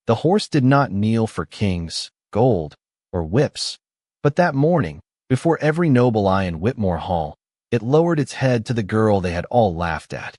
The horse did not kneel for kings, gold, or whips, but that morning, before every noble eye in Whitmore Hall, it lowered its head to the girl they had all laughed at.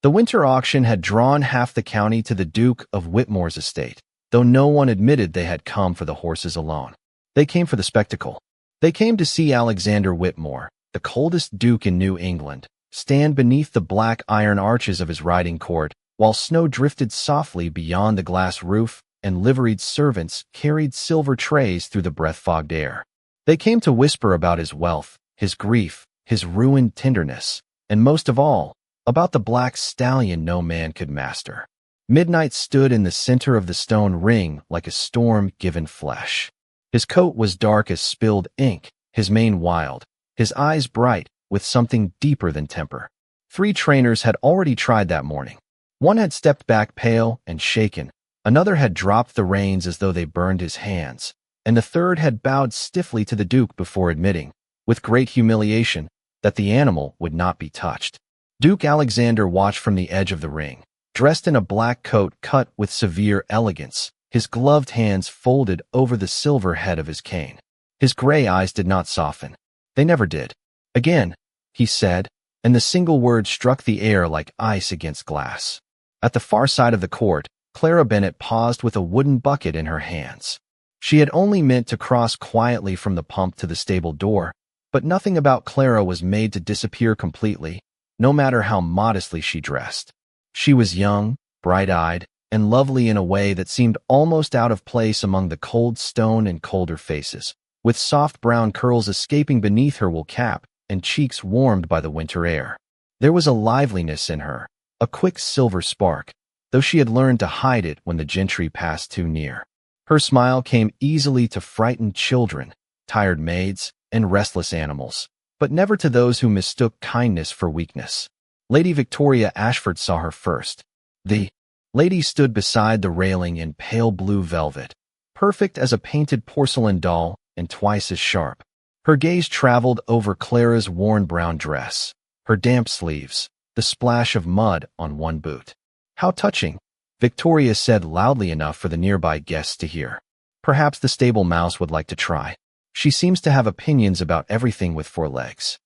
The winter auction had drawn half the county to the Duke of Whitmore's estate, though no one admitted they had come for the horses alone. They came for the spectacle. They came to see Alexander Whitmore, the coldest duke in New England, stand beneath the black iron arches of his riding court, while snow drifted softly beyond the glass roof and liveried servants carried silver trays through the breath-fogged air. They came to whisper about his wealth, his grief, his ruined tenderness, and most of all, about the black stallion no man could master. Midnight stood in the center of the stone ring like a storm-given flesh. His coat was dark as spilled ink, his mane wild, his eyes bright with something deeper than temper. 3 trainers had already tried that morning. One had stepped back pale and shaken, another had dropped the reins as though they burned his hands, and the third had bowed stiffly to the Duke before admitting, with great humiliation, that the animal would not be touched. Duke Alexander watched from the edge of the ring, dressed in a black coat cut with severe elegance, his gloved hands folded over the silver head of his cane. His gray eyes did not soften. They never did. Again, he said, and the single word struck the air like ice against glass. At the far side of the court, Clara Bennett paused with a wooden bucket in her hands. She had only meant to cross quietly from the pump to the stable door, but nothing about Clara was made to disappear completely, no matter how modestly she dressed. She was young, bright-eyed, and lovely in a way that seemed almost out of place among the cold stone and colder faces, with soft brown curls escaping beneath her wool cap and cheeks warmed by the winter air. There was a liveliness in her, a quick silver spark, though she had learned to hide it when the gentry passed too near. Her smile came easily to frightened children, tired maids, and restless animals, but never to those who mistook kindness for weakness. Lady Victoria Ashford saw her first. The lady stood beside the railing in pale blue velvet, perfect as a painted porcelain doll and twice as sharp. Her gaze traveled over Clara's worn brown dress, her damp sleeves, the splash of mud on one boot. "How touching," Victoria said loudly enough for the nearby guests to hear. "Perhaps the stable mouse would like to try. She seems to have opinions about everything with 4 legs."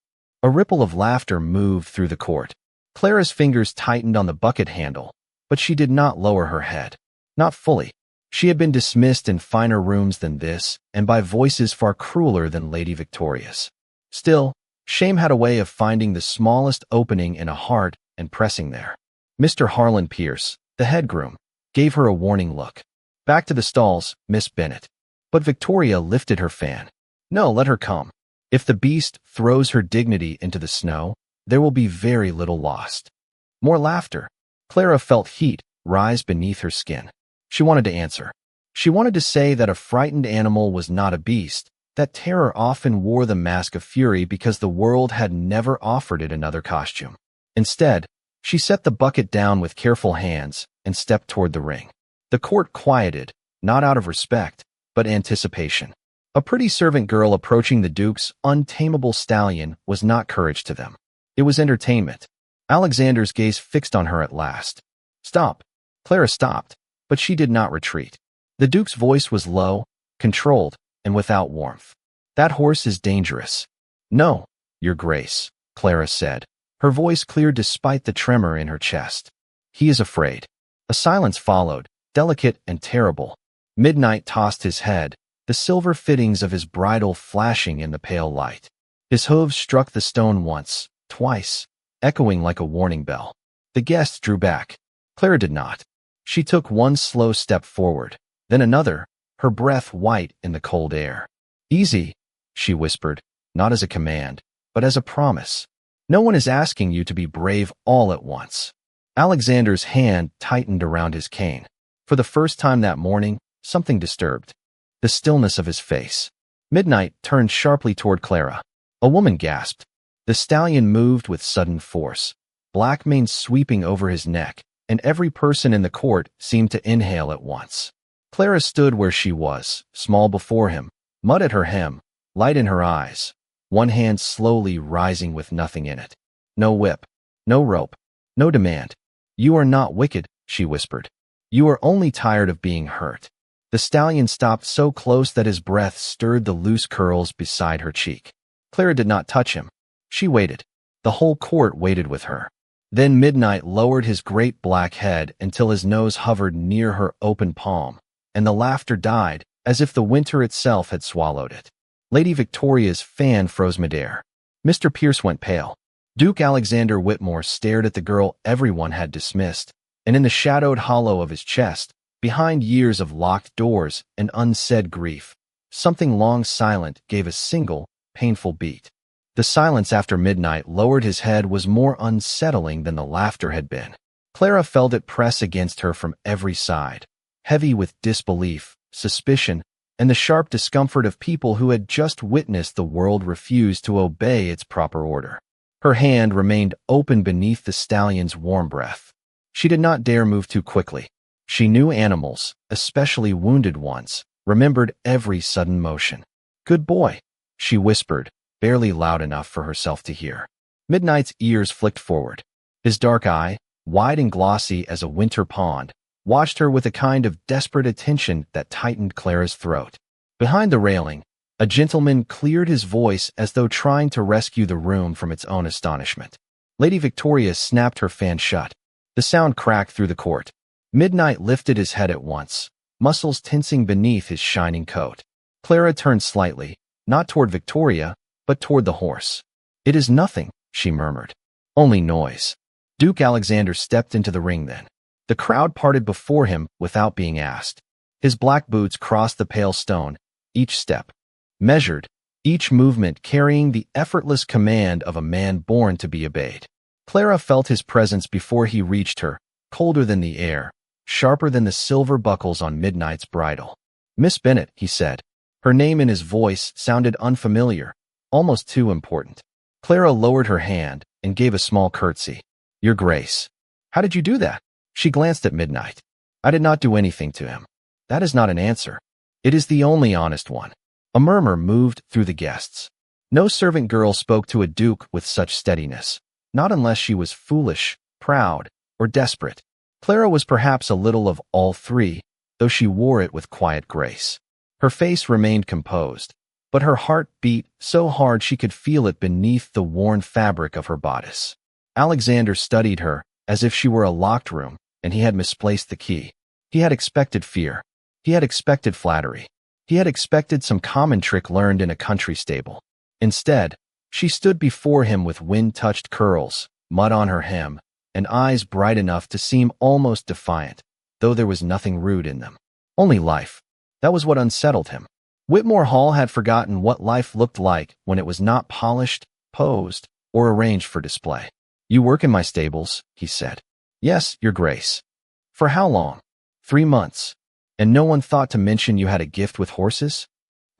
A ripple of laughter moved through the court. Clara's fingers tightened on the bucket handle, but she did not lower her head. Not fully. She had been dismissed in finer rooms than this, and by voices far crueler than Lady Victoria's. Still, shame had a way of finding the smallest opening in a heart and pressing there. Mr. Harlan Pierce, the head groom, gave her a warning look. "Back to the stalls, Miss Bennet." But Victoria lifted her fan. "No, let her come. If the beast throws her dignity into the snow, there will be very little lost." More laughter. Clara felt heat rise beneath her skin. She wanted to answer. She wanted to say that a frightened animal was not a beast, that terror often wore the mask of fury because the world had never offered it another costume. Instead, she set the bucket down with careful hands and stepped toward the ring. The court quieted, not out of respect, but anticipation. A pretty servant girl approaching the Duke's untamable stallion was not courage to them. It was entertainment. Alexander's gaze fixed on her at last. "Stop." Clara stopped, but she did not retreat. The Duke's voice was low, controlled, and without warmth. "That horse is dangerous." "No, Your Grace," Clara said, her voice clear despite the tremor in her chest. "He is afraid." A silence followed, delicate and terrible. Midnight tossed his head, the silver fittings of his bridle flashing in the pale light. His hooves struck the stone once, twice, echoing like a warning bell. The guests drew back. Clara did not. She took one slow step forward, then another, her breath white in the cold air. "Easy," she whispered, not as a command, but as a promise. "No one is asking you to be brave all at once." Alexander's hand tightened around his cane. For the first time that morning, something disturbed the stillness of his face. Midnight turned sharply toward Clara. A woman gasped. The stallion moved with sudden force, black mane sweeping over his neck, and every person in the court seemed to inhale at once. Clara stood where she was, small before him, mud at her hem, light in her eyes, one hand slowly rising with nothing in it. "No whip, no rope, no demand. You are not wicked," she whispered. You are only tired of being hurt. The stallion stopped so close that his breath stirred the loose curls beside her cheek. Clara did not touch him. She waited. The whole court waited with her. Then Midnight lowered his great black head until his nose hovered near her open palm, and the laughter died, as if the winter itself had swallowed it. Lady Victoria's fan froze midair. Mr. Pierce went pale. Duke Alexander Whitmore stared at the girl everyone had dismissed, and in the shadowed hollow of his chest, behind years of locked doors and unsaid grief, something long silent gave a single, painful beat. The silence after Midnight lowered his head was more unsettling than the laughter had been. Clara felt it press against her from every side, heavy with disbelief, suspicion, and the sharp discomfort of people who had just witnessed the world refuse to obey its proper order. Her hand remained open beneath the stallion's warm breath. She did not dare move too quickly. She knew animals, especially wounded ones, remembered every sudden motion. "Good boy," she whispered, barely loud enough for herself to hear. Midnight's ears flicked forward. His dark eye, wide and glossy as a winter pond, watched her with a kind of desperate attention that tightened Clara's throat. Behind the railing, a gentleman cleared his voice as though trying to rescue the room from its own astonishment. Lady Victoria snapped her fan shut. The sound cracked through the court. Midnight lifted his head at once, muscles tensing beneath his shining coat. Clara turned slightly, not toward Victoria, but toward the horse. "It is nothing," she murmured. "Only noise." Duke Alexander stepped into the ring then. The crowd parted before him without being asked. His black boots crossed the pale stone, each step measured, each movement carrying the effortless command of a man born to be obeyed. Clara felt his presence before he reached her, colder than the air, sharper than the silver buckles on Midnight's bridle. "Miss Bennet," he said. Her name in his voice sounded unfamiliar, almost too important. Clara lowered her hand and gave a small curtsy. "Your Grace." "How did you do that?" She glanced at Midnight. "I did not do anything to him." "That is not an answer." "It is the only honest one." A murmur moved through the guests. No servant girl spoke to a duke with such steadiness, not unless she was foolish, proud, or desperate. Clara was perhaps a little of all three, though she wore it with quiet grace. Her face remained composed, but her heart beat so hard she could feel it beneath the worn fabric of her bodice. Alexander studied her as if she were a locked room, and he had misplaced the key. He had expected fear. He had expected flattery. He had expected some common trick learned in a country stable. Instead, she stood before him with wind-touched curls, mud on her hem, and eyes bright enough to seem almost defiant, though there was nothing rude in them. Only life. That was what unsettled him. Whitmore Hall had forgotten what life looked like when it was not polished, posed, or arranged for display. "You work in my stables," he said. "Yes, Your Grace." "For how long?" 3 months. "And no one thought to mention you had a gift with horses?"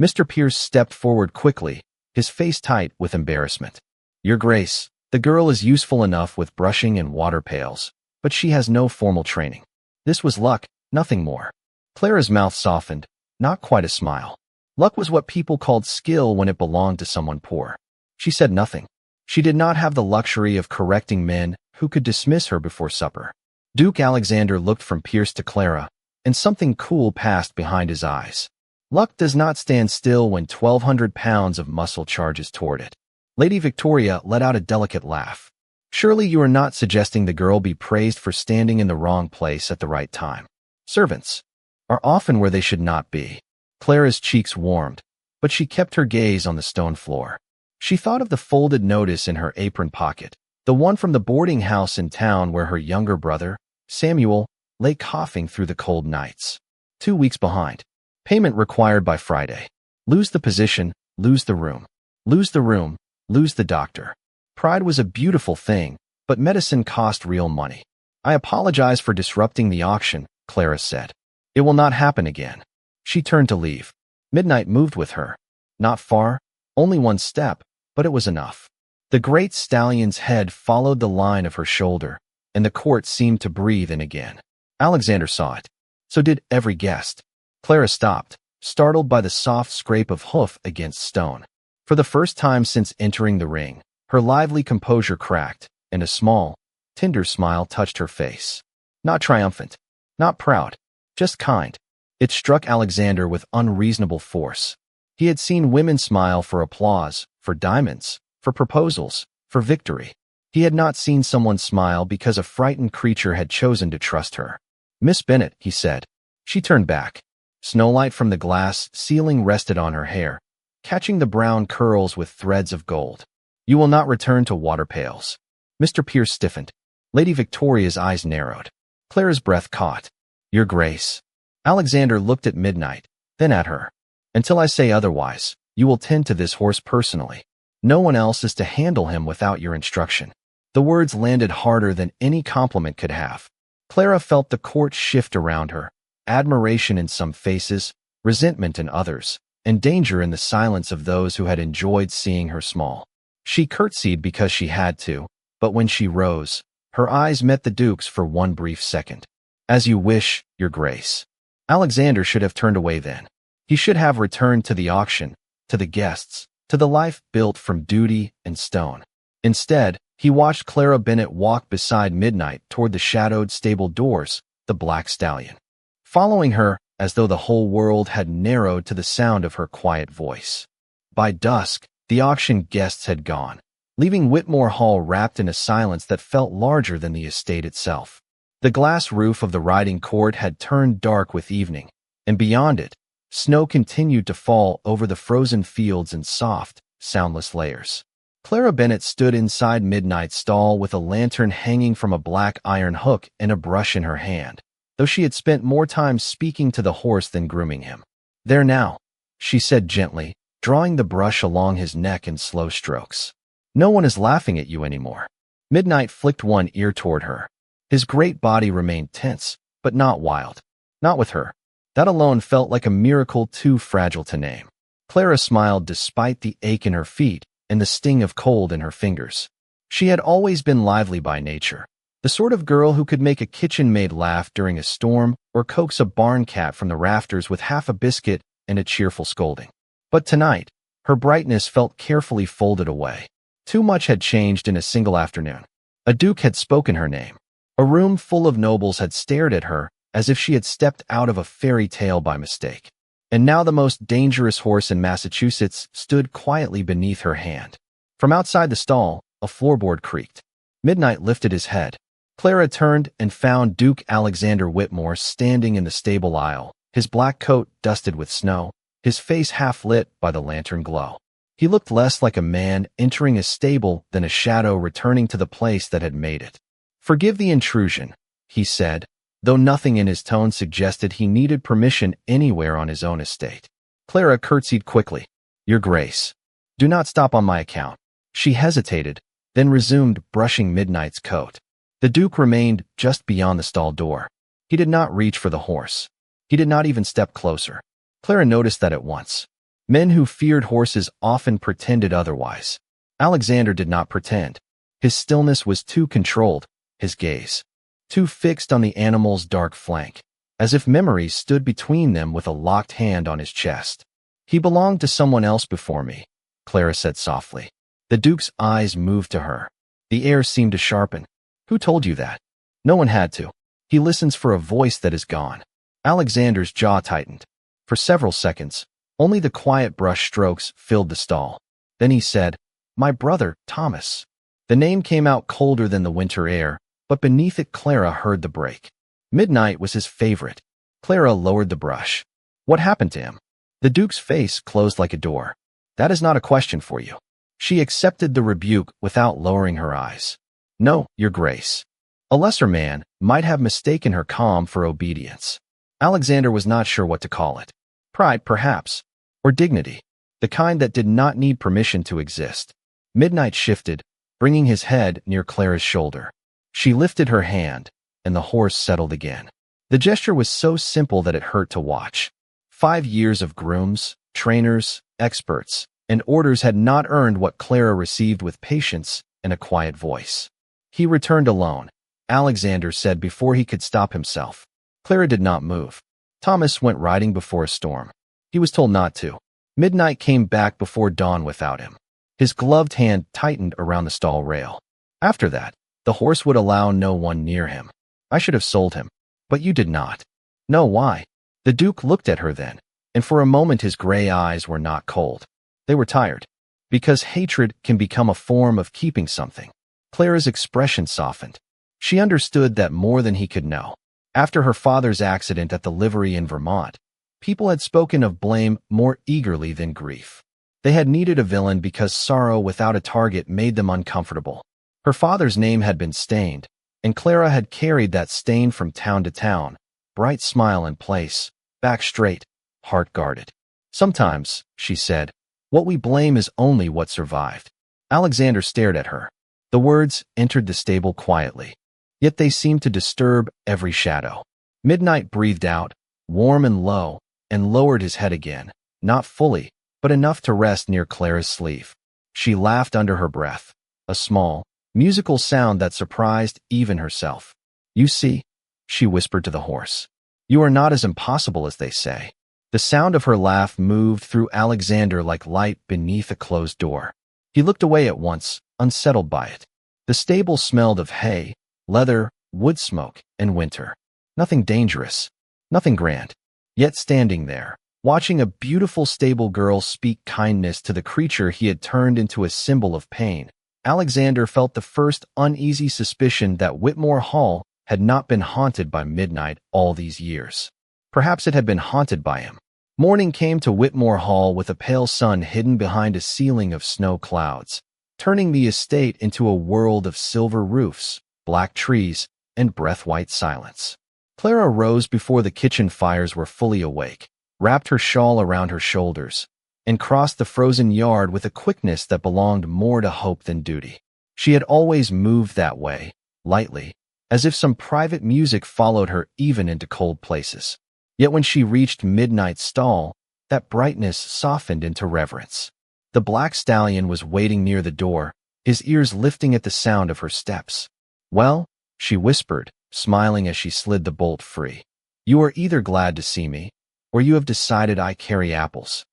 Mr. Pierce stepped forward quickly, his face tight with embarrassment. "Your Grace, the girl is useful enough with brushing and water pails, but she has no formal training." This was luck, nothing more. Clara's mouth softened, not quite a smile. Luck was what people called skill when it belonged to someone poor. She said nothing. She did not have the luxury of correcting men who could dismiss her before supper. Duke Alexander looked from Pierce to Clara, and something cool passed behind his eyes. Luck does not stand still when 1,200 pounds of muscle charges toward it. Lady Victoria let out a delicate laugh. "Surely you are not suggesting the girl be praised for standing in the wrong place at the right time. Servants are often where they should not be." Clara's cheeks warmed, but she kept her gaze on the stone floor. She thought of the folded notice in her apron pocket, the one from the boarding house in town where her younger brother, Samuel, lay coughing through the cold nights. 2 weeks behind. Payment required by Friday. Lose the position, lose the room. Lose the room, lose the doctor. Pride was a beautiful thing, but medicine cost real money. "I apologize for disrupting the auction," Clara said. "It will not happen again." She turned to leave. Midnight moved with her. Not far, only 1 step, but it was enough. The great stallion's head followed the line of her shoulder, and the court seemed to breathe in again. Alexander saw it. So did every guest. Clara stopped, startled by the soft scrape of hoof against stone. For the first time since entering the ring, her lively composure cracked, and a small, tender smile touched her face. Not triumphant, Not proud, just kind. It struck Alexander with unreasonable force. He had seen women smile for applause, for diamonds, for proposals, for victory. He had not seen someone smile because a frightened creature had chosen to trust her. "Miss Bennet," he said. She turned back. Snowlight from the glass ceiling rested on her hair, catching the brown curls with threads of gold. "You will not return to water pails." Mr. Pierce stiffened. Lady Victoria's eyes narrowed. Clara's breath caught. "Your Grace." Alexander looked at Midnight, then at her. "Until I say otherwise, you will tend to this horse personally. No one else is to handle him without your instruction." The words landed harder than any compliment could have. Clara felt the court shift around her, admiration in some faces, resentment in others, and danger in the silence of those who had enjoyed seeing her small. She curtsied because she had to, but when she rose, her eyes met the Duke's for one brief second. "As you wish, Your Grace." Alexander should have turned away then. He should have returned to the auction, to the guests, to the life built from duty and stone. Instead, he watched Clara Bennet walk beside Midnight toward the shadowed stable doors, the black stallion. Following her, as though the whole world had narrowed to the sound of her quiet voice. By dusk, the auction guests had gone, leaving Whitmore Hall wrapped in a silence that felt larger than the estate itself. The glass roof of the riding court had turned dark with evening, and beyond it, snow continued to fall over the frozen fields in soft, soundless layers. Clara Bennet stood inside Midnight's stall with a lantern hanging from a black iron hook and a brush in her hand, though she had spent more time speaking to the horse than grooming him. "There now," she said gently, drawing the brush along his neck in slow strokes. "No one is laughing at you anymore." Midnight flicked one ear toward her. His great body remained tense, but not wild. Not with her. That alone felt like a miracle too fragile to name. Clara smiled despite the ache in her feet and the sting of cold in her fingers. She had always been lively by nature, the sort of girl who could make a kitchen maid laugh during a storm or coax a barn cat from the rafters with half a biscuit and a cheerful scolding. But tonight, her brightness felt carefully folded away. Too much had changed in a single afternoon. A duke had spoken her name. A room full of nobles had stared at her as if she had stepped out of a fairy tale by mistake. And now the most dangerous horse in Massachusetts stood quietly beneath her hand. From outside the stall, a floorboard creaked. Midnight lifted his head. Clara turned and found Duke Alexander Whitmore standing in the stable aisle, his black coat dusted with snow, his face half lit by the lantern glow. He looked less like a man entering a stable than a shadow returning to the place that had made it. "Forgive the intrusion," he said, though nothing in his tone suggested he needed permission anywhere on his own estate. Clara curtsied quickly. "Your Grace, do not stop on my account." She hesitated, then resumed brushing Midnight's coat. The Duke remained just beyond the stall door. He did not reach for the horse. He did not even step closer. Clara noticed that at once. Men who feared horses often pretended otherwise. Alexander did not pretend. His stillness was too controlled, his gaze too fixed on the animal's dark flank, as if memories stood between them with a locked hand on his chest. "He belonged to someone else before me," Clara said softly. The Duke's eyes moved to her. The air seemed to sharpen. "Who told you that?" "No one had to. He listens for a voice that is gone." Alexander's jaw tightened. For several seconds, only the quiet brush strokes filled the stall. Then he said, "My brother, Thomas." The name came out colder than the winter air, but beneath it Clara heard the break. Midnight was his favorite. Clara lowered the brush. "What happened to him?" The Duke's face closed like a door. "That is not a question for you." She accepted the rebuke without lowering her eyes. "No, Your Grace." A lesser man might have mistaken her calm for obedience. Alexander was not sure what to call it. Pride, perhaps, or dignity, the kind that did not need permission to exist. Midnight shifted, bringing his head near Clara's shoulder. She lifted her hand, and the horse settled again. The gesture was so simple that it hurt to watch. 5 years of grooms, trainers, experts, and orders had not earned what Clara received with patience and a quiet voice. "He returned alone," Alexander said before he could stop himself. Clara did not move. "Thomas went riding before a storm. He was told not to." Midnight came back before dawn without him. His gloved hand tightened around the stall rail. "After that, the horse would allow no one near him. I should have sold him." But you did not. No, why? The Duke looked at her then, and for a moment his gray eyes were not cold. They were tired. Because hatred can become a form of keeping something. Clara's expression softened. She understood that more than he could know. After her father's accident at the livery in Vermont, people had spoken of blame more eagerly than grief. They had needed a villain because sorrow without a target made them uncomfortable. Her father's name had been stained, and Clara had carried that stain from town to town, bright smile in place, back straight, heart guarded. Sometimes, she said, what we blame is only what survived. Alexander stared at her. The words entered the stable quietly, yet they seemed to disturb every shadow. Midnight breathed out, warm and low, and lowered his head again, not fully, but enough to rest near Clara's sleeve. She laughed under her breath, a small, musical sound that surprised even herself. You see, she whispered to the horse. You are not as impossible as they say. The sound of her laugh moved through Alexander like light beneath a closed door. He looked away at once, unsettled by it. The stable smelled of hay, leather, wood smoke, and winter. Nothing dangerous, nothing grand. Yet standing there, watching a beautiful stable girl speak kindness to the creature he had turned into a symbol of pain, Alexander felt the first uneasy suspicion that Whitmore Hall had not been haunted by midnight all these years. Perhaps it had been haunted by him. Morning came to Whitmore Hall with a pale sun hidden behind a ceiling of snow clouds, turning the estate into a world of silver roofs, black trees, and breath-white silence. Clara rose before the kitchen fires were fully awake, wrapped her shawl around her shoulders, and crossed the frozen yard with a quickness that belonged more to hope than duty. She had always moved that way, lightly, as if some private music followed her even into cold places. Yet when she reached Midnight's stall, that brightness softened into reverence. The black stallion was waiting near the door, his ears lifting at the sound of her steps. Well, she whispered, smiling as she slid the bolt free. You are either glad to see me, or you have decided I carry apples.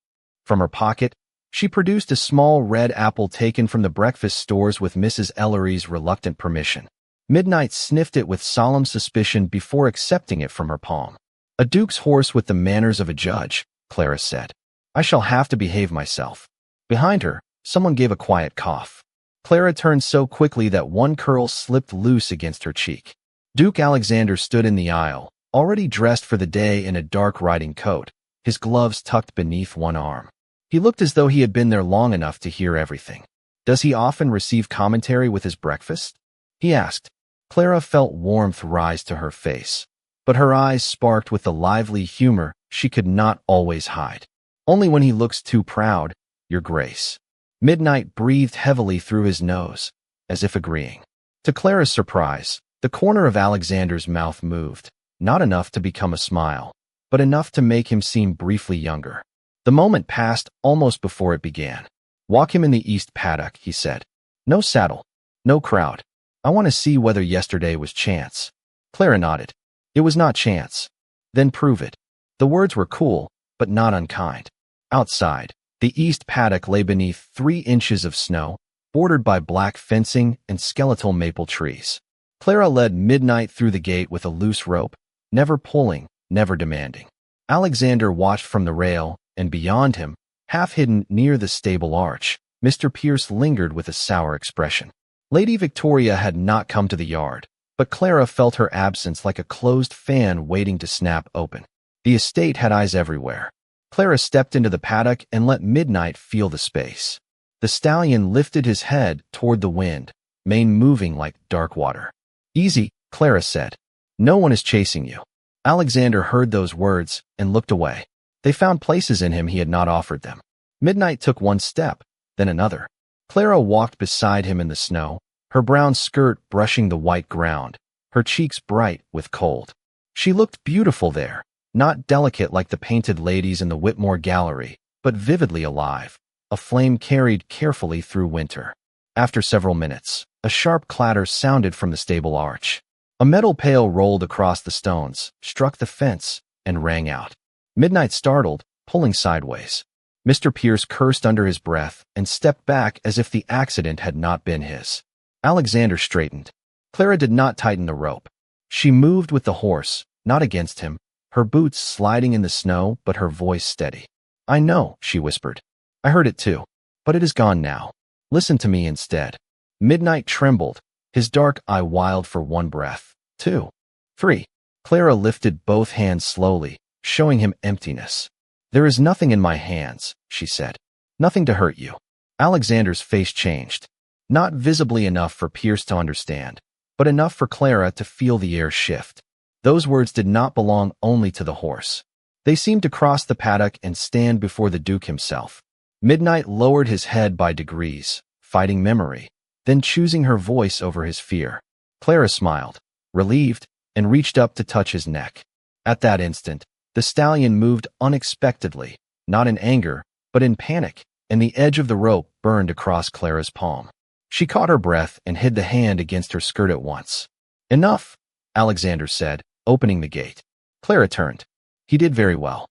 From her pocket, she produced a small red apple taken from the breakfast stores with Mrs. Ellery's reluctant permission. Midnight sniffed it with solemn suspicion before accepting it from her palm. A duke's horse with the manners of a judge, Clara said. I shall have to behave myself. Behind her, someone gave a quiet cough. Clara turned so quickly that one curl slipped loose against her cheek. Duke Alexander stood in the aisle, already dressed for the day in a dark riding coat, his gloves tucked beneath one arm. He looked as though he had been there long enough to hear everything. Does he often receive commentary with his breakfast? He asked. Clara felt warmth rise to her face, but her eyes sparked with the lively humor she could not always hide. Only when he looks too proud, Your Grace. Midnight breathed heavily through his nose, as if agreeing. To Clara's surprise, the corner of Alexander's mouth moved, not enough to become a smile, but enough to make him seem briefly younger. The moment passed almost before it began. Walk him in the east paddock, he said. No saddle, no crowd. I want to see whether yesterday was chance. Clara nodded. It was not chance. Then prove it. The words were cool, but not unkind. Outside, the east paddock lay beneath 3 inches of snow, bordered by black fencing and skeletal maple trees. Clara led Midnight through the gate with a loose rope, never pulling, never demanding. Alexander watched from the rail, and beyond him, half hidden near the stable arch, Mr. Pierce lingered with a sour expression. Lady Victoria had not come to the yard, but Clara felt her absence like a closed fan waiting to snap open. The estate had eyes everywhere. Clara stepped into the paddock and let Midnight feel the space. The stallion lifted his head toward the wind, mane moving like dark water. Easy, Clara said. No one is chasing you. Alexander heard those words and looked away. They found places in him he had not offered them. Midnight took one step, then another. Clara walked beside him in the snow, her brown skirt brushing the white ground, her cheeks bright with cold. She looked beautiful there, not delicate like the painted ladies in the Whitmore Gallery, but vividly alive, a flame carried carefully through winter. After several minutes, a sharp clatter sounded from the stable arch. A metal pail rolled across the stones, struck the fence, and rang out. Midnight startled, pulling sideways. Mr. Pierce cursed under his breath and stepped back as if the accident had not been his. Alexander straightened. Clara did not tighten the rope. She moved with the horse, not against him, her boots sliding in the snow but her voice steady. "I know," she whispered. "I heard it too. But it is gone now. Listen to me instead." Midnight trembled, his dark eye wild for one breath. 2. 3. Clara lifted both hands slowly, showing him emptiness. "There is nothing in my hands," she said. "Nothing to hurt you." Alexander's face changed. Not visibly enough for Pierce to understand, but enough for Clara to feel the air shift. Those words did not belong only to the horse. They seemed to cross the paddock and stand before the Duke himself. Midnight lowered his head by degrees, fighting memory, then choosing her voice over his fear. Clara smiled, relieved, and reached up to touch his neck. At that instant, the stallion moved unexpectedly, not in anger, but in panic, and the edge of the rope burned across Clara's palm. She caught her breath and hid the hand against her skirt at once. "Enough," Alexander said, opening the gate. Clara turned. "He did very well.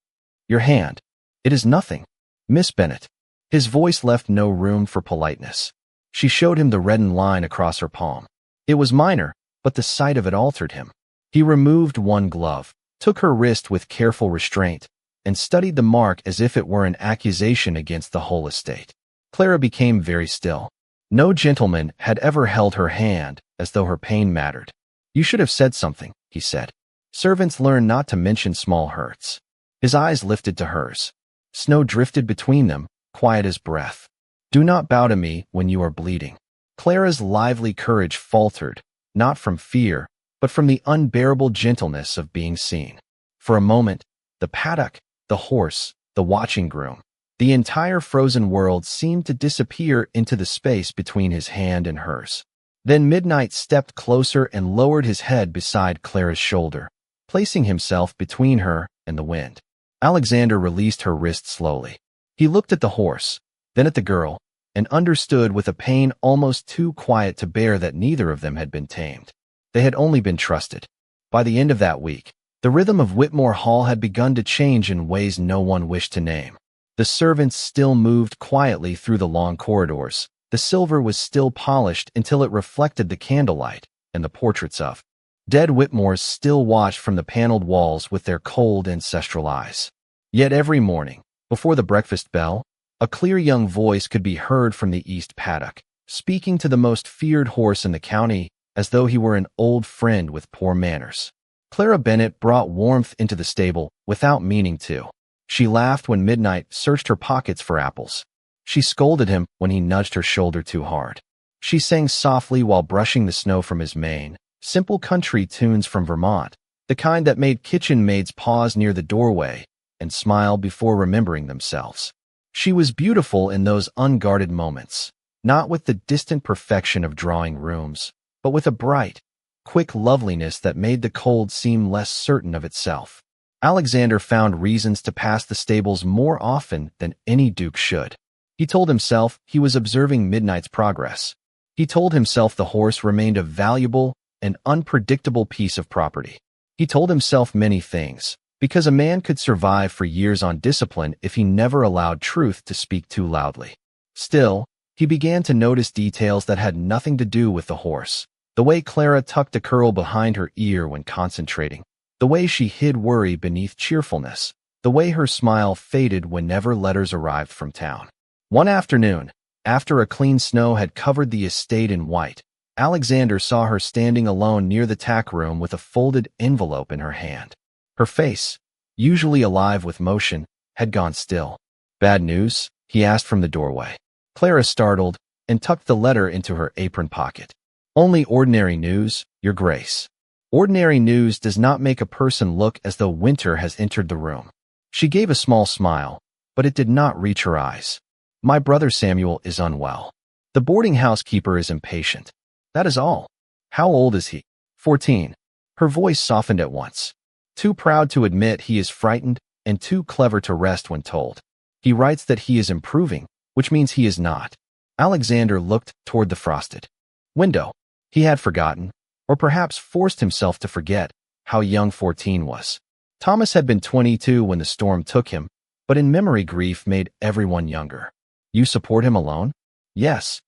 Your hand. It is nothing, Miss Bennet." His voice left no room for politeness. She showed him the reddened line across her palm. It was minor, but the sight of it altered him. He removed one glove, took her wrist with careful restraint, and studied the mark as if it were an accusation against the whole estate. Clara became very still. No gentleman had ever held her hand as though her pain mattered. "You should have said something," he said. "Servants learn not to mention small hurts." His eyes lifted to hers. Snow drifted between them, quiet as breath. "Do not bow to me when you are bleeding." Clara's lively courage faltered, not from fear, but from the unbearable gentleness of being seen. For a moment, the paddock, the horse, the watching groom, the entire frozen world seemed to disappear into the space between his hand and hers. Then Midnight stepped closer and lowered his head beside Clara's shoulder, placing himself between her and the wind. Alexander released her wrist slowly. He looked at the horse, then at the girl, and understood with a pain almost too quiet to bear that neither of them had been tamed. They had only been trusted. By the end of that week, the rhythm of Whitmore Hall had begun to change in ways no one wished to name. The servants still moved quietly through the long corridors. The silver was still polished until it reflected the candlelight, and the portraits of dead Whitmores still watched from the paneled walls with their cold ancestral eyes. Yet every morning, before the breakfast bell, a clear young voice could be heard from the east paddock, speaking to the most feared horse in the county as though he were an old friend with poor manners. Clara Bennet brought warmth into the stable without meaning to. She laughed when Midnight searched her pockets for apples. She scolded him when he nudged her shoulder too hard. She sang softly while brushing the snow from his mane, simple country tunes from Vermont, the kind that made kitchen maids pause near the doorway and smile before remembering themselves. She was beautiful in those unguarded moments, not with the distant perfection of drawing rooms, but with a bright, quick loveliness that made the cold seem less certain of itself. Alexander found reasons to pass the stables more often than any duke should. He told himself he was observing Midnight's progress. He told himself the horse remained a valuable and unpredictable piece of property. He told himself many things, because a man could survive for years on discipline if he never allowed truth to speak too loudly. Still, he began to notice details that had nothing to do with the horse. The way Clara tucked a curl behind her ear when concentrating, the way she hid worry beneath cheerfulness, the way her smile faded whenever letters arrived from town. One afternoon, after a clean snow had covered the estate in white, Alexander saw her standing alone near the tack room with a folded envelope in her hand. Her face, usually alive with motion, had gone still. "Bad news?" he asked from the doorway. Clara startled and tucked the letter into her apron pocket. "Only ordinary news, Your Grace." Ordinary news does not make a person look as though winter has entered the room. She gave a small smile, but it did not reach her eyes. "My brother Samuel is unwell. The boarding house keeper is impatient. That is all." "How old is he?" 14. Her voice softened at once. "Too proud to admit he is frightened and too clever to rest when told. He writes that he is improving, which means he is not." Alexander looked toward the frosted window. He had forgotten, or perhaps forced himself to forget, how young 14 was. Thomas had been 22 when the storm took him, but in memory grief made everyone younger. "You support him alone?" "Yes."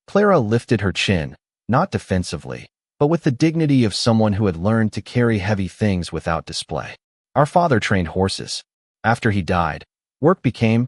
Clara lifted her chin, not defensively, but with the dignity of someone who had learned to carry heavy things without display. Our father trained horses. After he died, work became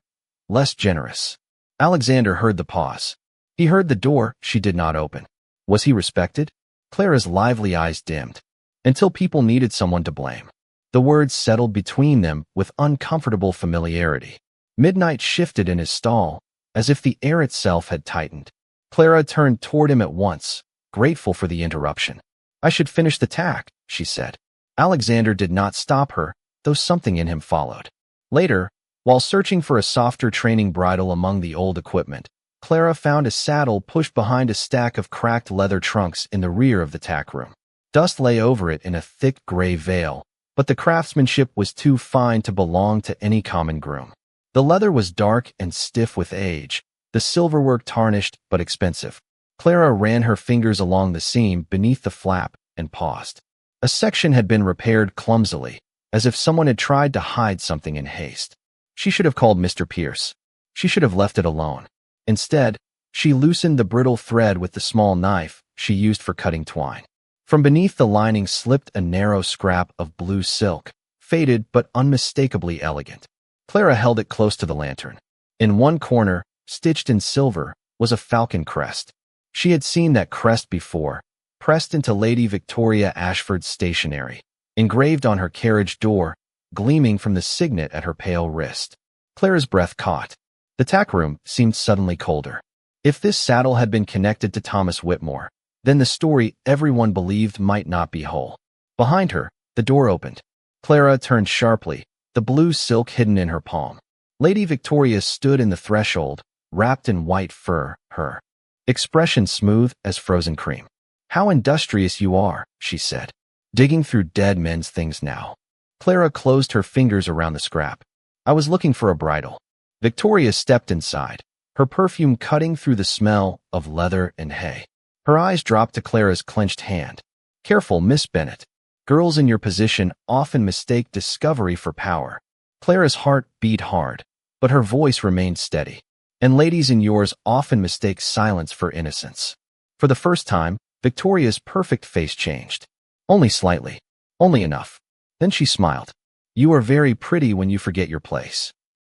less generous. Alexander heard the pause. He heard the door she did not open. Was he respected? Clara's lively eyes dimmed. Until people needed someone to blame. The words settled between them with uncomfortable familiarity. Midnight shifted in his stall, as if the air itself had tightened. Clara turned toward him at once, grateful for the interruption. I should finish the tack, she said. Alexander did not stop her, though something in him followed. Later, while searching for a softer training bridle among the old equipment, Clara found a saddle pushed behind a stack of cracked leather trunks in the rear of the tack room. Dust lay over it in a thick gray veil, but the craftsmanship was too fine to belong to any common groom. The leather was dark and stiff with age, the silverwork tarnished but expensive. Clara ran her fingers along the seam beneath the flap and paused. A section had been repaired clumsily, as if someone had tried to hide something in haste. She should have called Mr. Pierce. She should have left it alone. Instead, she loosened the brittle thread with the small knife she used for cutting twine. From beneath the lining slipped a narrow scrap of blue silk, faded but unmistakably elegant. Clara held it close to the lantern. In one corner, stitched in silver, was a falcon crest. She had seen that crest before, pressed into Lady Victoria Ashford's stationery, engraved on her carriage door, gleaming from the signet at her pale wrist. Clara's breath caught. The tack room seemed suddenly colder. If this saddle had been connected to Thomas Whitmore, then the story everyone believed might not be whole. Behind her, the door opened. Clara turned sharply, the blue silk hidden in her palm. Lady Victoria stood in the threshold, wrapped in white fur, her expression smooth as frozen cream. How industrious you are, she said. Digging through dead men's things now. Clara closed her fingers around the scrap. I was looking for a bridle. Victoria stepped inside, her perfume cutting through the smell of leather and hay. Her eyes dropped to Clara's clenched hand. Careful, Miss Bennet. Girls in your position often mistake discovery for power. Clara's heart beat hard, but her voice remained steady. And ladies in yours often mistake silence for innocence. For the first time, Victoria's perfect face changed. Only slightly. Only enough. Then she smiled. You are very pretty when you forget your place.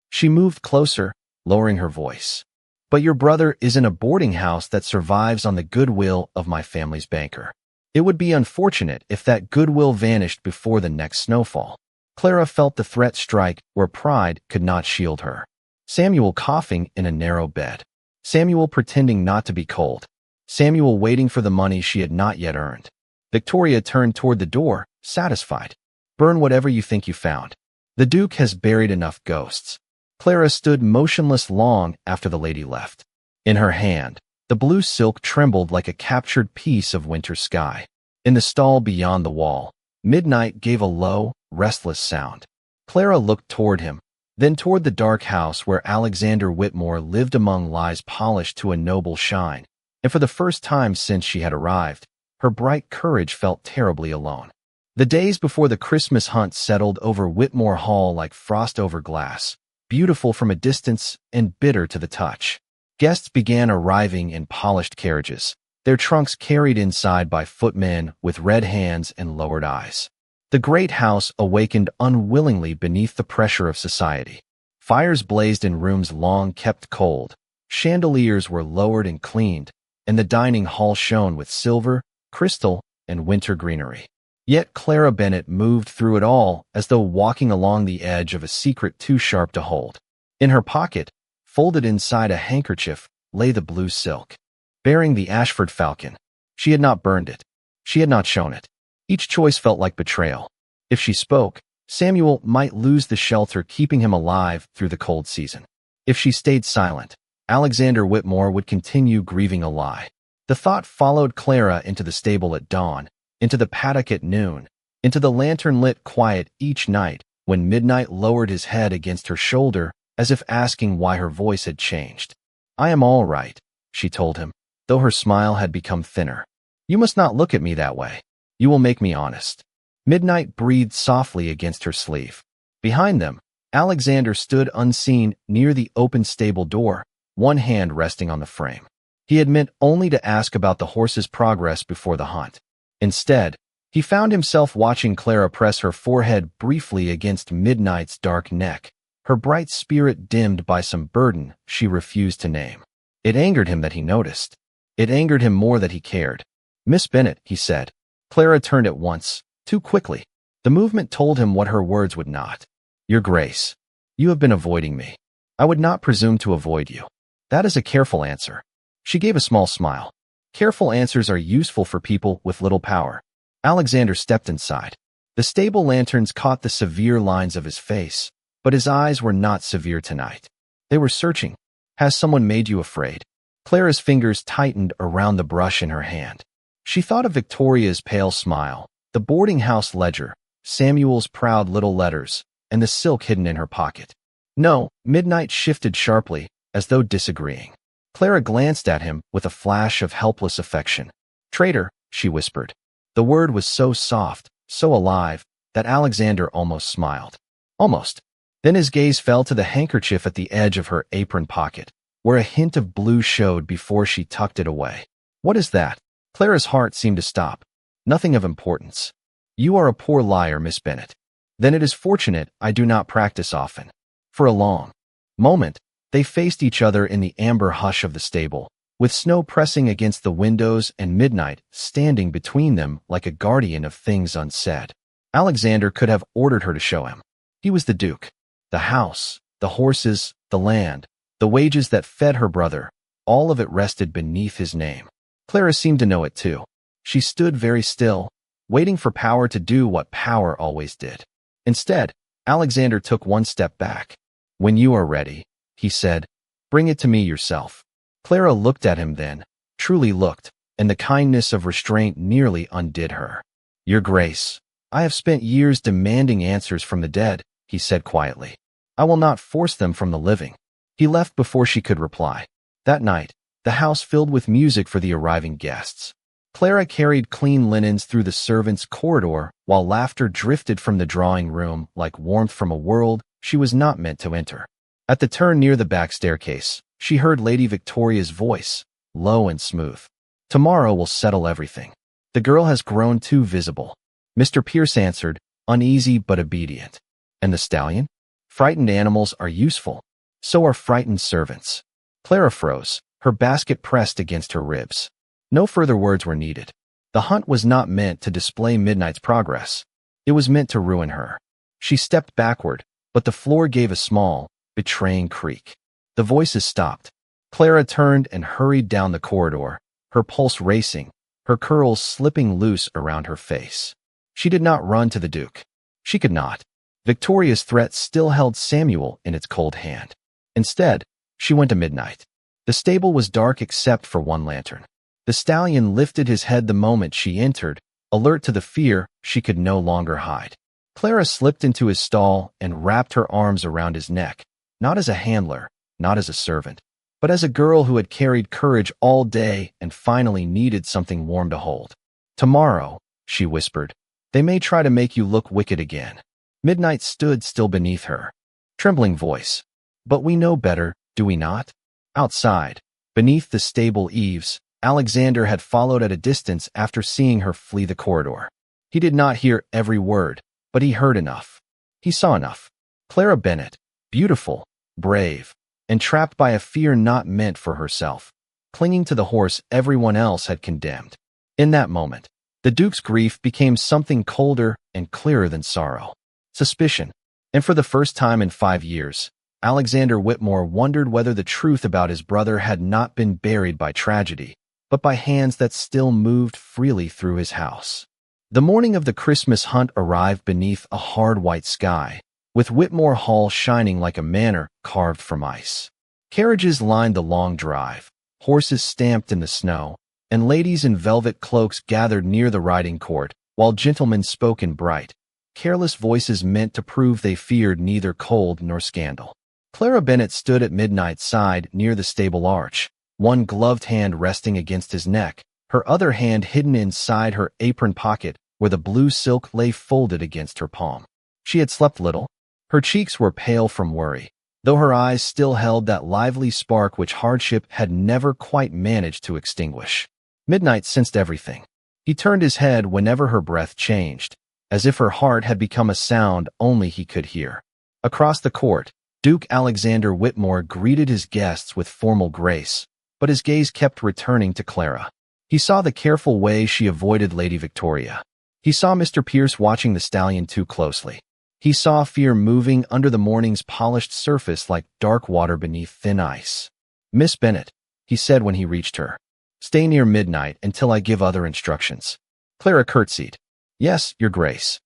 She moved closer, lowering her voice. But your brother is in a boarding house that survives on the goodwill of my family's banker. It would be unfortunate if that goodwill vanished before the next snowfall. Clara felt the threat strike where pride could not shield her. Samuel coughing in a narrow bed. Samuel pretending not to be cold. Samuel waiting for the money she had not yet earned. Victoria turned toward the door, satisfied. Burn whatever you think you found. The Duke has buried enough ghosts. Clara stood motionless long after the lady left. In her hand, the blue silk trembled like a captured piece of winter sky. In the stall beyond the wall, Midnight gave a low, restless sound. Clara looked toward him, then toward the dark house where Alexander Whitmore lived among lies polished to a noble shine, and for the first time since she had arrived, her bright courage felt terribly alone. The days before the Christmas hunt settled over Whitmore Hall like frost over glass, beautiful from a distance and bitter to the touch. Guests began arriving in polished carriages, their trunks carried inside by footmen with red hands and lowered eyes. The great house awakened unwillingly beneath the pressure of society. Fires blazed in rooms long kept cold, chandeliers were lowered and cleaned, and the dining hall shone with silver, crystal, and winter greenery. Yet Clara Bennet moved through it all as though walking along the edge of a secret too sharp to hold. In her pocket, folded inside a handkerchief, lay the blue silk, bearing the Ashford falcon. She had not burned it. She had not shown it. Each choice felt like betrayal. If she spoke, Samuel might lose the shelter keeping him alive through the cold season. If she stayed silent, Alexander Whitmore would continue grieving a lie. The thought followed Clara into the stable at dawn, into the paddock at noon, into the lantern-lit quiet each night when Midnight lowered his head against her shoulder as if asking why her voice had changed. I am all right, she told him, though her smile had become thinner. You must not look at me that way. You will make me honest. Midnight breathed softly against her sleeve. Behind them, Alexander stood unseen near the open stable door, one hand resting on the frame. He had meant only to ask about the horse's progress before the hunt. Instead, he found himself watching Clara press her forehead briefly against Midnight's dark neck, her bright spirit dimmed by some burden she refused to name. It angered him that he noticed. It angered him more that he cared. "Miss Bennet," he said. Clara turned at once, too quickly. The movement told him what her words would not. "Your Grace, you have been avoiding me. I would not presume to avoid you. That is a careful answer." She gave a small smile. Careful answers are useful for people with little power. Alexander stepped inside. The stable lanterns caught the severe lines of his face, but his eyes were not severe tonight. They were searching. "Has someone made you afraid?" Clara's fingers tightened around the brush in her hand. She thought of Victoria's pale smile, the boarding house ledger, Samuel's proud little letters, and the silk hidden in her pocket. "No." Midnight shifted sharply, as though disagreeing. Clara glanced at him with a flash of helpless affection. "Traitor," she whispered. The word was so soft, so alive, that Alexander almost smiled. Almost. Then his gaze fell to the handkerchief at the edge of her apron pocket, where a hint of blue showed before she tucked it away. "What is that?" Clara's heart seemed to stop. "Nothing of importance." "You are a poor liar, Miss Bennet." "Then it is fortunate I do not practice often." For a long moment, they faced each other in the amber hush of the stable, with snow pressing against the windows and Midnight standing between them like a guardian of things unsaid. Alexander could have ordered her to show him. He was the Duke. The house, the horses, the land, the wages that fed her brother, all of it rested beneath his name. Clara seemed to know it too. She stood very still, waiting for power to do what power always did. Instead, Alexander took one step back. "When you are ready," he said, "bring it to me yourself." Clara looked at him then, truly looked, and the kindness of restraint nearly undid her. "Your Grace, I have spent years demanding answers from the dead," he said quietly. "I will not force them from the living." He left before she could reply. That night, the house filled with music for the arriving guests. Clara carried clean linens through the servants' corridor, while laughter drifted from the drawing room like warmth from a world she was not meant to enter. At the turn near the back staircase, she heard Lady Victoria's voice, low and smooth. "Tomorrow will settle everything." The girl has grown too visible. Mr. Pierce answered, uneasy but obedient. "And the stallion?" "Frightened animals are useful. So are frightened servants." Clara froze, her basket pressed against her ribs. No further words were needed. The hunt was not meant to display Midnight's progress. It was meant to ruin her. She stepped backward, but the floor gave a small, betraying creak. The voices stopped. Clara turned and hurried down the corridor, her pulse racing, her curls slipping loose around her face. She did not run to the Duke. She could not. Victoria's threat still held Samuel in its cold hand. Instead, she went to Midnight. The stable was dark except for one lantern. The stallion lifted his head the moment she entered, alert to the fear she could no longer hide. Clara slipped into his stall and wrapped her arms around his neck, not as a handler, not as a servant, but as a girl who had carried courage all day and finally needed something warm to hold. "Tomorrow," she whispered, "they may try to make you look wicked again." Midnight stood still beneath her. Trembling voice. "But we know better, do we not?" Outside, beneath the stable eaves, Alexander had followed at a distance after seeing her flee the corridor. He did not hear every word, but he heard enough. He saw enough. Clara Bennet, beautiful, brave, and trapped by a fear not meant for herself, clinging to the horse everyone else had condemned. In that moment, the Duke's grief became something colder and clearer than sorrow. Suspicion. And for the first time in 5 years, Alexander Whitmore wondered whether the truth about his brother had not been buried by tragedy, but by hands that still moved freely through his house. The morning of the Christmas hunt arrived beneath a hard white sky, with Whitmore Hall shining like a manor carved from ice. Carriages lined the long drive, horses stamped in the snow, and ladies in velvet cloaks gathered near the riding court, while gentlemen spoke in bright, careless voices meant to prove they feared neither cold nor scandal. Clara Bennet stood at Midnight's side near the stable arch, one gloved hand resting against his neck, her other hand hidden inside her apron pocket where the blue silk lay folded against her palm. She had slept little. Her cheeks were pale from worry, though her eyes still held that lively spark which hardship had never quite managed to extinguish. Midnight sensed everything. He turned his head whenever her breath changed, as if her heart had become a sound only he could hear. Across the court, Duke Alexander Whitmore greeted his guests with formal grace, but his gaze kept returning to Clara. He saw the careful way she avoided Lady Victoria. He saw Mr. Pierce watching the stallion too closely. He saw fear moving under the morning's polished surface like dark water beneath thin ice. "Miss Bennet," he said when he reached her. "Stay near midnight until I give other instructions." Clara curtsied. "Yes, Your Grace."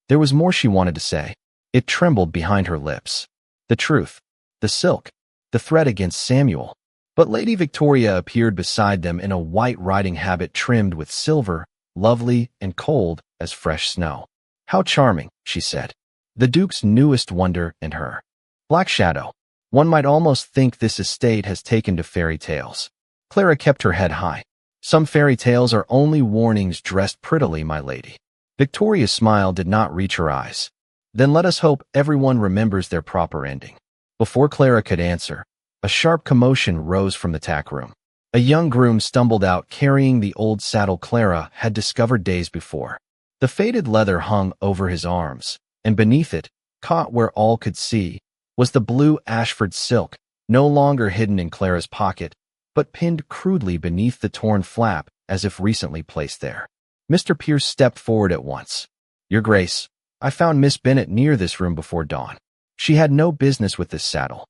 There was more she wanted to say. It trembled behind her lips. The truth, the silk, the threat against Samuel. But Lady Victoria appeared beside them in a white riding habit trimmed with silver, lovely and cold as fresh snow. "How charming," she said. The Duke's newest wonder in her. Black Shadow. One might almost think this estate has taken to fairy tales. Clara kept her head high. "Some fairy tales are only warnings dressed prettily, my lady." Victoria's smile did not reach her eyes. "Then let us hope everyone remembers their proper ending." Before Clara could answer, a sharp commotion rose from the tack room. A young groom stumbled out carrying the old saddle Clara had discovered days before. The faded leather hung over his arms, and beneath it, caught where all could see, was the blue Ashford silk, no longer hidden in Clara's pocket, but pinned crudely beneath the torn flap as if recently placed there. Mr. Pierce stepped forward at once. "Your Grace, I found Miss Bennet near this room before dawn. She had no business with this saddle."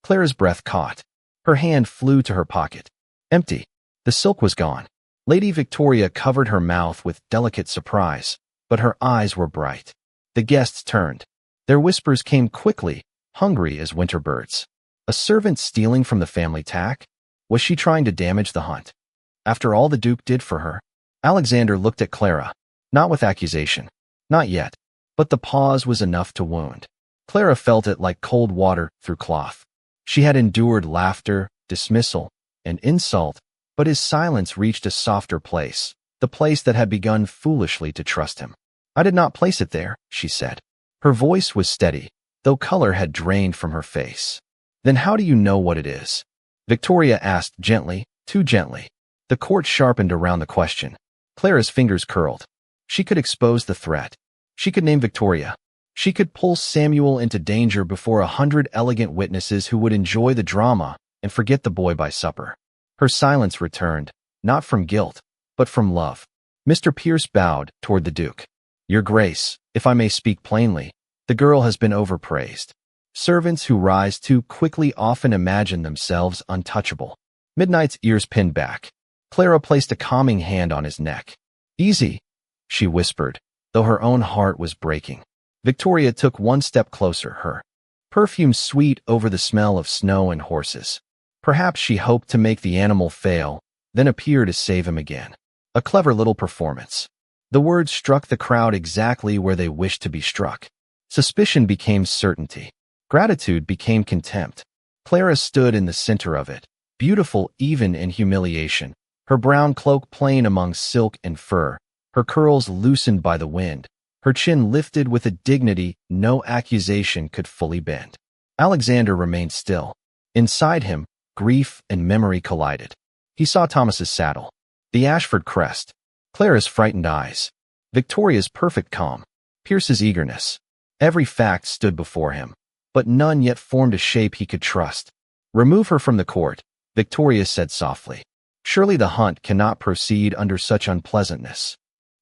Clara's breath caught. Her hand flew to her pocket. Empty. The silk was gone. Lady Victoria covered her mouth with delicate surprise, but her eyes were bright. The guests turned. Their whispers came quickly, hungry as winter birds. A servant stealing from the family tack? Was she trying to damage the hunt? After all the Duke did for her? Alexander looked at Clara, not with accusation. Not yet. But the pause was enough to wound. Clara felt it like cold water through cloth. She had endured laughter, dismissal, and insult, but his silence reached a softer place, the place that had begun foolishly to trust him. "I did not place it there," she said. Her voice was steady, though color had drained from her face. "Then how do you know what it is?" Victoria asked gently, too gently. The court sharpened around the question. Clara's fingers curled. She could expose the threat. She could name Victoria. She could pull Samuel into danger before 100 elegant witnesses who would enjoy the drama and forget the boy by supper. Her silence returned, not from guilt, but from love. Mr. Pierce bowed toward the Duke. "Your Grace, if I may speak plainly, the girl has been overpraised. Servants who rise too quickly often imagine themselves untouchable." Midnight's ears pinned back. Clara placed a calming hand on his neck. "Easy," she whispered, though her own heart was breaking. Victoria took one step closer, her perfume sweet over the smell of snow and horses. Perhaps she hoped to make the animal fail, then appear to save him again. A clever little performance. The words struck the crowd exactly where they wished to be struck. Suspicion became certainty. Gratitude became contempt. Clara stood in the center of it, beautiful even in humiliation, her brown cloak plain among silk and fur, her curls loosened by the wind, her chin lifted with a dignity no accusation could fully bend. Alexander remained still. Inside him, grief and memory collided. He saw Thomas's saddle, the Ashford crest, Clara's frightened eyes, Victoria's perfect calm, Pierce's eagerness. Every fact stood before him, but none yet formed a shape he could trust. "Remove her from the court," Victoria said softly. "Surely the hunt cannot proceed under such unpleasantness."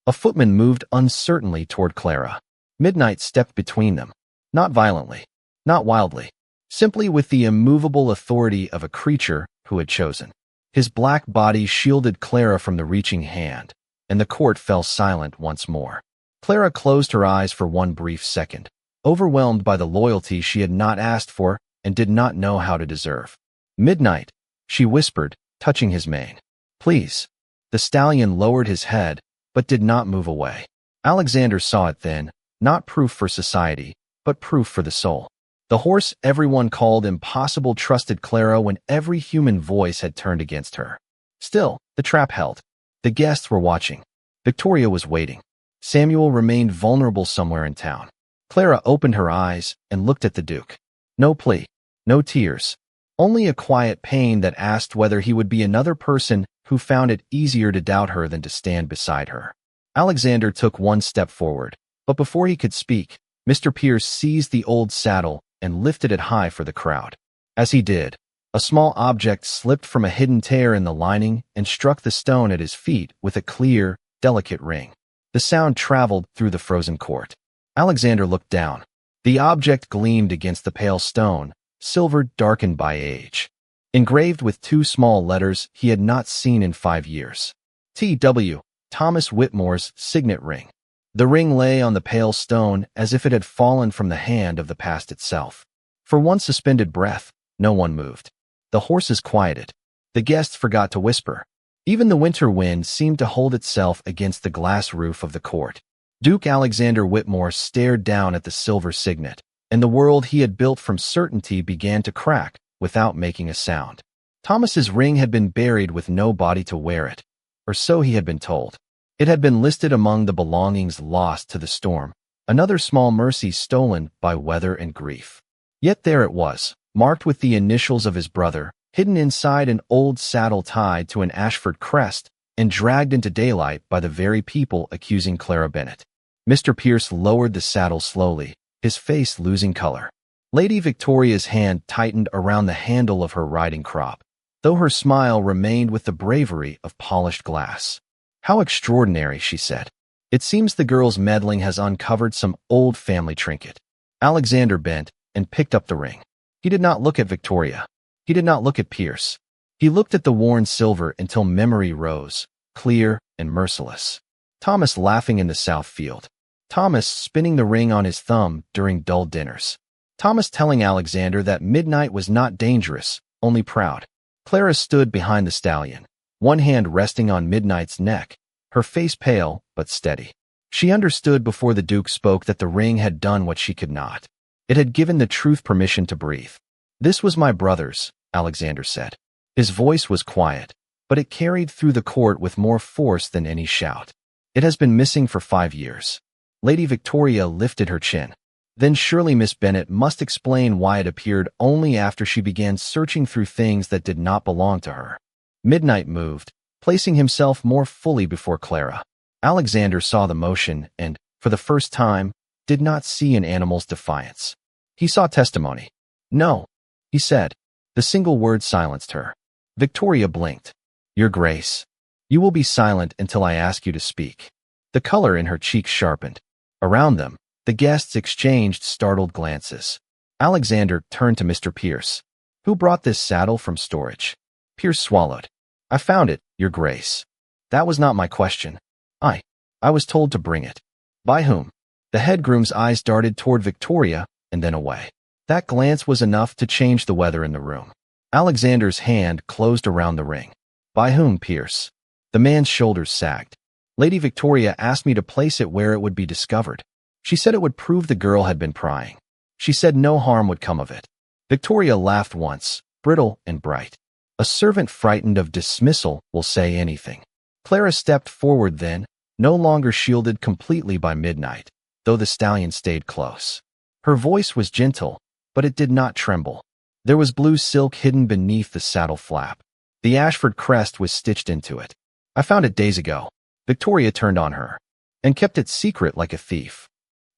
A footman moved uncertainly toward Clara. Midnight stepped between them, not violently, not wildly, simply with the immovable authority of a creature who had chosen. His black body shielded Clara from the reaching hand, and the court fell silent once more. Clara closed her eyes for one brief second, overwhelmed by the loyalty she had not asked for and did not know how to deserve. "Midnight," she whispered, touching his mane. "Please." The stallion lowered his head, but did not move away. Alexander saw it then, not proof for society, but proof for the soul. The horse everyone called impossible trusted Clara when every human voice had turned against her. Still, the trap held. The guests were watching. Victoria was waiting. Samuel remained vulnerable somewhere in town. Clara opened her eyes and looked at the Duke. No plea, no tears, only a quiet pain that asked whether he would be another person who found it easier to doubt her than to stand beside her. Alexander took one step forward, but before he could speak, Mr. Pierce seized the old saddle and lifted it high for the crowd. As he did, a small object slipped from a hidden tear in the lining and struck the stone at his feet with a clear, delicate ring. The sound traveled through the frozen court. Alexander looked down. The object gleamed against the pale stone, silver darkened by age. Engraved with two small letters he had not seen in 5 years. T.W. Thomas Whitmore's signet ring. The ring lay on the pale stone as if it had fallen from the hand of the past itself. For one suspended breath, no one moved. The horses quieted. The guests forgot to whisper. Even the winter wind seemed to hold itself against the glass roof of the court. Duke Alexander Whitmore stared down at the silver signet, and the world he had built from certainty began to crack without making a sound. Thomas's ring had been buried with no body to wear it, or so he had been told. It had been listed among the belongings lost to the storm, another small mercy stolen by weather and grief. Yet there it was, marked with the initials of his brother, hidden inside an old saddle tied to an Ashford crest and dragged into daylight by the very people accusing Clara Bennet. Mr. Pierce lowered the saddle slowly, his face losing color. Lady Victoria's hand tightened around the handle of her riding crop, though her smile remained with the bravery of polished glass. "How extraordinary," she said. "It seems the girl's meddling has uncovered some old family trinket." Alexander bent and picked up the ring. He did not look at Victoria. He did not look at Pierce. He looked at the worn silver until memory rose, clear and merciless. Thomas laughing in the south field. Thomas spinning the ring on his thumb during dull dinners. Thomas telling Alexander that midnight was not dangerous, only proud. Clara stood behind the stallion, one hand resting on Midnight's neck, her face pale but steady. She understood before the Duke spoke that the ring had done what she could not. It had given the truth permission to breathe. "This was my brother's," Alexander said. His voice was quiet, but it carried through the court with more force than any shout. "It has been missing for 5 years." Lady Victoria lifted her chin. Then surely Miss Bennet must explain why it appeared only after she began searching through things that did not belong to her. Midnight moved, placing himself more fully before Clara. Alexander saw the motion and, for the first time, did not see an animal's defiance. He saw testimony. "No," he said. The single word silenced her. Victoria blinked. "Your Grace, you will be silent until I ask you to speak." The color in her cheeks sharpened. Around them, the guests exchanged startled glances. Alexander turned to Mr. Pierce. "Who brought this saddle from storage?" Pierce swallowed. "I found it, Your Grace." "That was not my question. I was told to bring it." "By whom?" The head groom's eyes darted toward Victoria and then away. That glance was enough to change the weather in the room. Alexander's hand closed around the ring. "By whom, Pierce?" The man's shoulders sagged. "Lady Victoria asked me to place it where it would be discovered. She said it would prove the girl had been prying. She said no harm would come of it." Victoria laughed once, brittle and bright. "A servant frightened of dismissal will say anything." Clara stepped forward then, no longer shielded completely by Midnight, though the stallion stayed close. Her voice was gentle, but it did not tremble. There was blue silk hidden beneath the saddle flap. The Ashford crest was stitched into it. "I found it days ago." Victoria turned on her. "And kept it secret like a thief."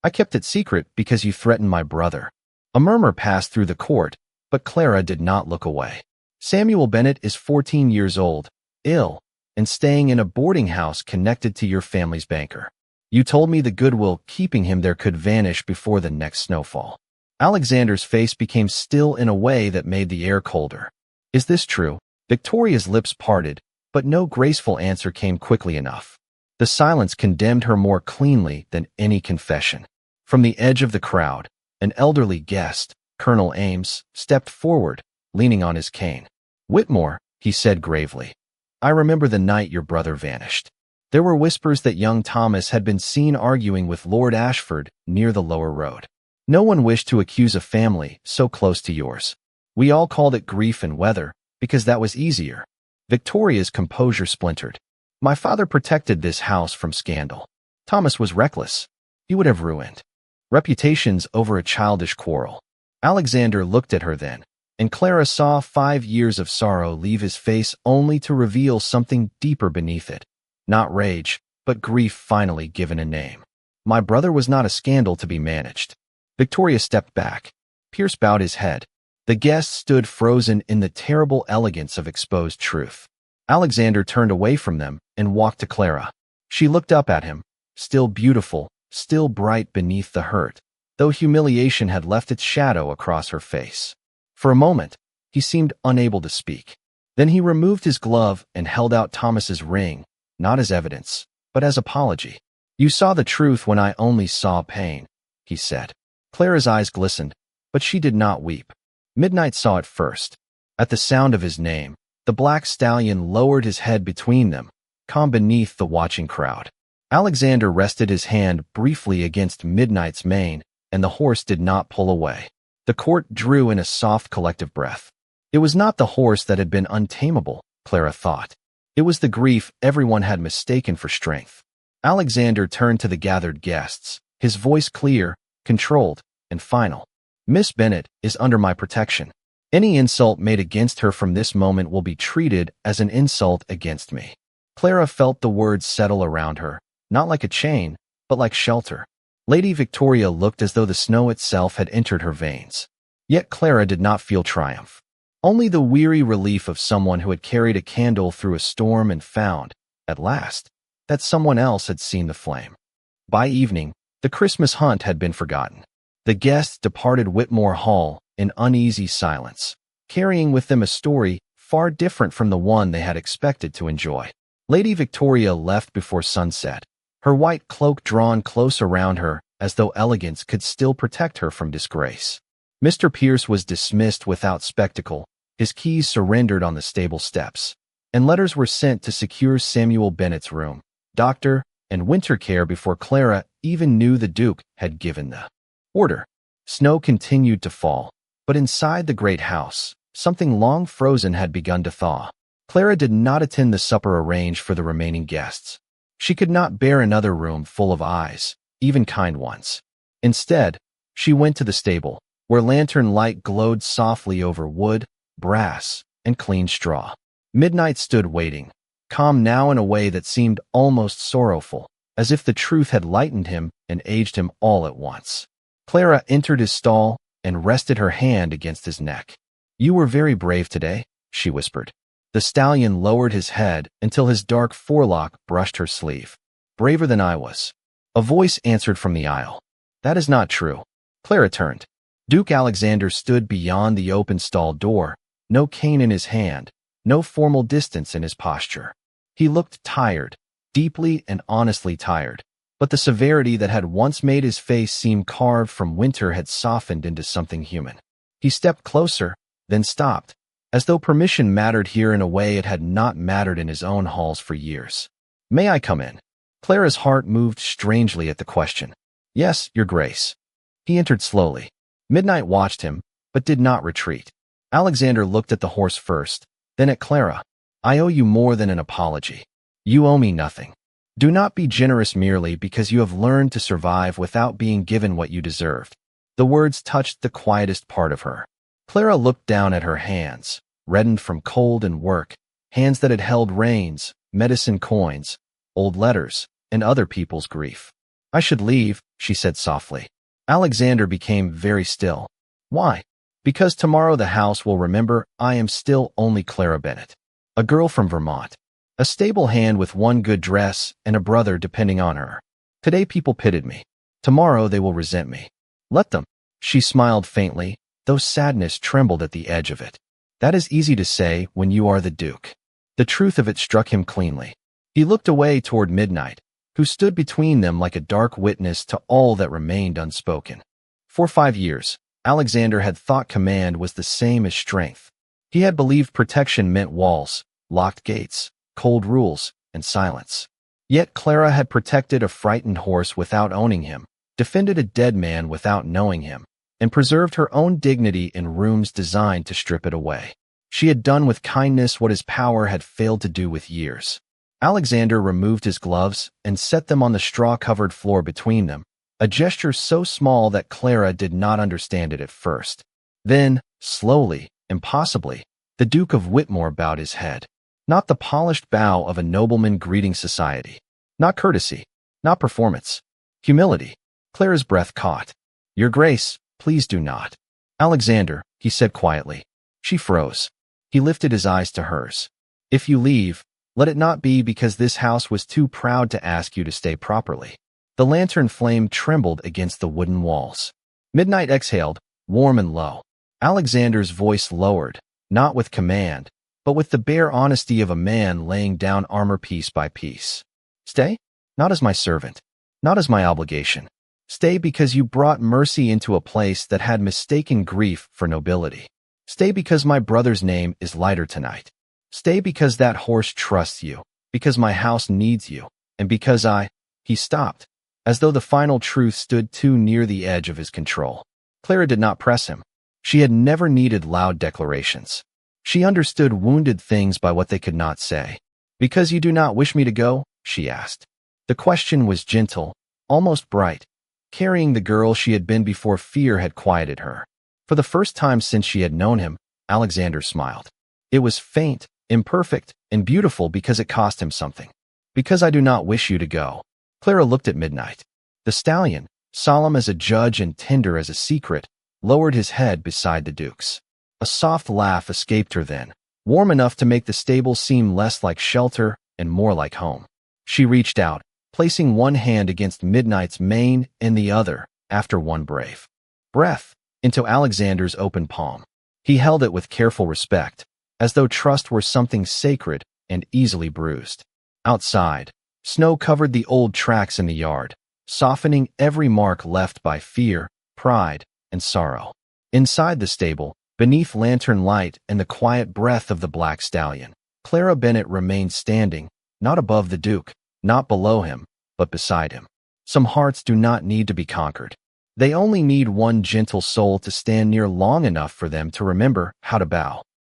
"I kept it secret because you threatened my brother." A murmur passed through the court, but Clara did not look away. "Samuel Bennet is 14 years old, ill, and staying in a boarding house connected to your family's banker. You told me the goodwill keeping him there could vanish before the next snowfall." Alexander's face became still in a way that made the air colder. "Is this true?" Victoria's lips parted, but no graceful answer came quickly enough. The silence condemned her more cleanly than any confession. From the edge of the crowd, an elderly guest, Colonel Ames, stepped forward, leaning on his cane. "Whitmore," he said gravely, "I remember the night your brother vanished. There were whispers that young Thomas had been seen arguing with Lord Ashford near the lower road. No one wished to accuse a family so close to yours. We all called it grief and weather, because that was easier." Victoria's composure splintered. "My father protected this house from scandal. Thomas was reckless. He would have ruined reputations over a childish quarrel." Alexander looked at her then, and Clara saw 5 years of sorrow leave his face only to reveal something deeper beneath it. Not rage, but grief finally given a name. My brother was not a scandal to be managed. Victoria stepped back. Pierce bowed his head. The guest stood frozen in the terrible elegance of exposed truth. Alexander turned away from them and walked to Clara. She looked up at him, still beautiful, still bright beneath the hurt, though humiliation had left its shadow across her face. For a moment, he seemed unable to speak. Then he removed his glove and held out Thomas's ring, not as evidence, but as apology. "You saw the truth when I only saw pain," he said. Clara's eyes glistened, but she did not weep. Midnight saw it first. At the sound of his name, the black stallion lowered his head between them, calm beneath the watching crowd. Alexander rested his hand briefly against Midnight's mane, and the horse did not pull away. The court drew in a soft collective breath. It was not the horse that had been untamable, Clara thought. It was the grief everyone had mistaken for strength. Alexander turned to the gathered guests, his voice clear, controlled, and final. "Miss Bennet is under my protection. Any insult made against her from this moment will be treated as an insult against me." Clara felt the words settle around her, not like a chain, but like shelter. Lady Victoria looked as though the snow itself had entered her veins. Yet Clara did not feel triumph. Only the weary relief of someone who had carried a candle through a storm and found, at last, that someone else had seen the flame. By evening, the Christmas hunt had been forgotten. The guests departed Whitmore Hall in uneasy silence, carrying with them a story far different from the one they had expected to enjoy. Lady Victoria left before sunset, her white cloak drawn close around her as though elegance could still protect her from disgrace. Mr. Pierce was dismissed without spectacle, his keys surrendered on the stable steps, and letters were sent to secure Samuel Bennet's room, doctor, and winter care before Clara even knew the Duke had given the order. Snow continued to fall, but inside the great house, something long frozen had begun to thaw. Clara did not attend the supper arranged for the remaining guests. She could not bear another room full of eyes, even kind ones. Instead, she went to the stable, where lantern light glowed softly over wood, brass, and clean straw. Midnight stood waiting, calm now in a way that seemed almost sorrowful, as if the truth had lightened him and aged him all at once. Clara entered his stall and rested her hand against his neck. "You were very brave today," she whispered. The stallion lowered his head until his dark forelock brushed her sleeve. "Braver than I was." A voice answered from the aisle. "That is not true." Clara turned. Duke Alexander stood beyond the open stall door, no cane in his hand, no formal distance in his posture. He looked tired, deeply and honestly tired, but the severity that had once made his face seem carved from winter had softened into something human. He stepped closer, then stopped, as though permission mattered here in a way it had not mattered in his own halls for years. "May I come in?" Clara's heart moved strangely at the question. "Yes, Your Grace." He entered slowly. Midnight watched him, but did not retreat. Alexander looked at the horse first, then at Clara. "I owe you more than an apology. You owe me nothing. Do not be generous merely because you have learned to survive without being given what you deserved." The words touched the quietest part of her. Clara looked down at her hands, reddened from cold and work, hands that had held reins, medicine coins, old letters, and other people's grief. "I should leave," she said softly. Alexander became very still. "Why?" "Because tomorrow the house will remember I am still only Clara Bennet, a girl from Vermont, a stable hand with one good dress and a brother depending on her. Today people pitied me. Tomorrow they will resent me. Let them." She smiled faintly, though sadness trembled at the edge of it. "That is easy to say when you are the Duke." The truth of it struck him cleanly. He looked away toward Midnight, who stood between them like a dark witness to all that remained unspoken. For 5 years, Alexander had thought command was the same as strength. He had believed protection meant walls, locked gates, cold rules, and silence. Yet Clara had protected a frightened horse without owning him, defended a dead man without knowing him, and preserved her own dignity in rooms designed to strip it away. She had done with kindness what his power had failed to do with years. Alexander removed his gloves and set them on the straw-covered floor between them, a gesture so small that Clara did not understand it at first. Then, slowly, impossibly, the Duke of Whitmore bowed his head. Not the polished bow of a nobleman greeting society. Not courtesy. Not performance. Humility. Clara's breath caught. Your Grace, please do not. Alexander, he said quietly. She froze. He lifted his eyes to hers. If you leave, let it not be because this house was too proud to ask you to stay properly. The lantern flame trembled against the wooden walls. Midnight exhaled, warm and low. Alexander's voice lowered, not with command, but with the bare honesty of a man laying down armor piece by piece. Stay? Not as my servant. Not as my obligation. Stay because you brought mercy into a place that had mistaken grief for nobility. Stay because my brother's name is lighter tonight. Stay because that horse trusts you, because my house needs you, and because He stopped, as though the final truth stood too near the edge of his control. Clara did not press him. She had never needed loud declarations. She understood wounded things by what they could not say. Because you do not wish me to go? She asked. The question was gentle, almost bright, carrying the girl she had been before fear had quieted her. For the first time since she had known him, Alexander smiled. It was faint, imperfect, and beautiful because it cost him something. Because I do not wish you to go. Clara looked at Midnight. The stallion, solemn as a judge and tender as a secret, lowered his head beside the Duke's. A soft laugh escaped her then, warm enough to make the stable seem less like shelter and more like home. She reached out, placing one hand against Midnight's mane and the other, after one brave breath, into Alexander's open palm. He held it with careful respect, as though trust were something sacred and easily bruised. Outside, snow covered the old tracks in the yard, softening every mark left by fear, pride, and sorrow. Inside the stable, beneath lantern light and the quiet breath of the black stallion, Clara Bennett remained standing, not above the Duke, not below him, but beside him. Some hearts do not need to be conquered. They only need one gentle soul to stand near long enough for them to remember how to bow.